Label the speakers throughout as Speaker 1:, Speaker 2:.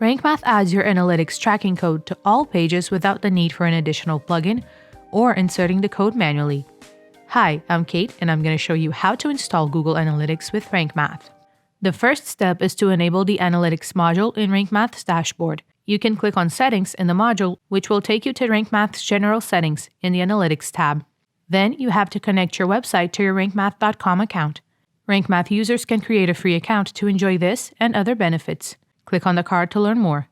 Speaker 1: RankMath adds your analytics tracking code to all pages without the need for an additional plugin or inserting the code manually. Hi, I'm Kate, and I'm going to show you how to install Google Analytics with RankMath. The first step is to enable the Analytics module in RankMath's dashboard. You can click on Settings in the module, which will take you to RankMath's General Settings in the Analytics tab. Then you have to connect your website to your rankmath.com account. RankMath users can create a free account to enjoy this and other benefits. Click on the card to learn more.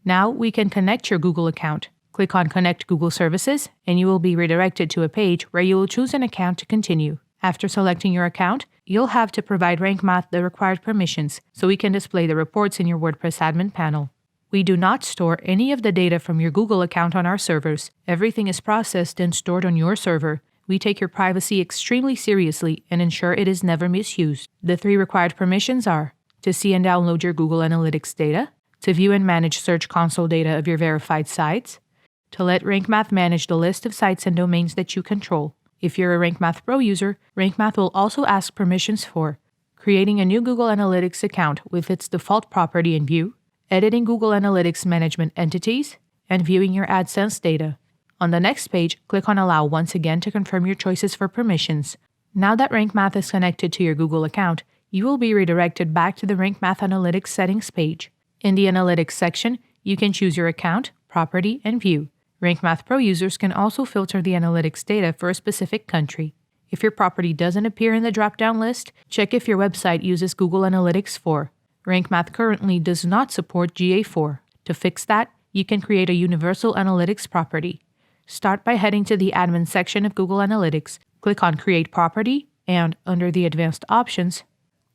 Speaker 1: Now we can connect your Google account. Click on Connect Google Services, and you will be redirected to a page where you will choose an account to continue. After selecting your account, you'll have to provide RankMath the required permissions so we can display the reports in your WordPress admin panel. We do not store any of the data from your Google account on our servers. Everything is processed and stored on your server. We take your privacy extremely seriously and ensure it is never misused. The 3 required permissions are to see and download your Google Analytics data, to view and manage Search Console data of your verified sites, to let RankMath manage the list of sites and domains that you control. If you're a RankMath Pro user, RankMath will also ask permissions for creating a new Google Analytics account with its default property and view, editing Google Analytics management entities, and viewing your AdSense data. On the next page, click on Allow once again to confirm your choices for permissions. Now that RankMath is connected to your Google account, you will be redirected back to the RankMath Analytics settings page. In the Analytics section, you can choose your account, property, and view. RankMath Pro users can also filter the analytics data for a specific country. If your property doesn't appear in the drop-down list, check if your website uses Google Analytics 4. RankMath currently does not support GA4. To fix that, you can create a universal analytics property. Start by heading to the Admin section of Google Analytics, click on Create Property, and under the Advanced Options,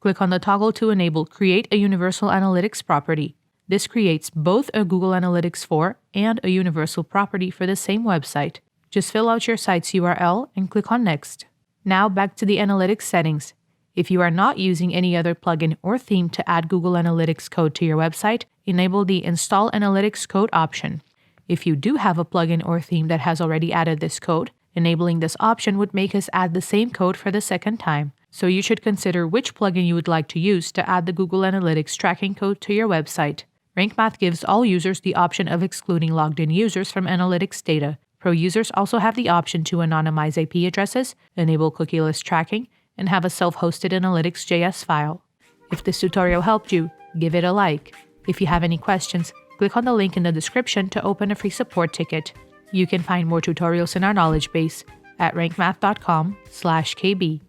Speaker 1: click on the toggle to enable Create a Universal Analytics Property. This creates both a Google Analytics 4 and a universal property for the same website. Just fill out your site's URL and click on Next. Now back to the Analytics settings. If you are not using any other plugin or theme to add Google Analytics code to your website, enable the Install Analytics Code option. If you do have a plugin or theme that has already added this code, enabling this option would make us add the same code for the second time. So you should consider which plugin you would like to use to add the Google Analytics tracking code to your website. RankMath gives all users the option of excluding logged-in users from analytics data. Pro users also have the option to anonymize IP addresses, enable cookieless tracking, and have a self-hosted Analytics.js file. If this tutorial helped you, give it a like. If you have any questions, click on the link in the description to open a free support ticket. You can find more tutorials in our knowledge base at rankmath.com/kb.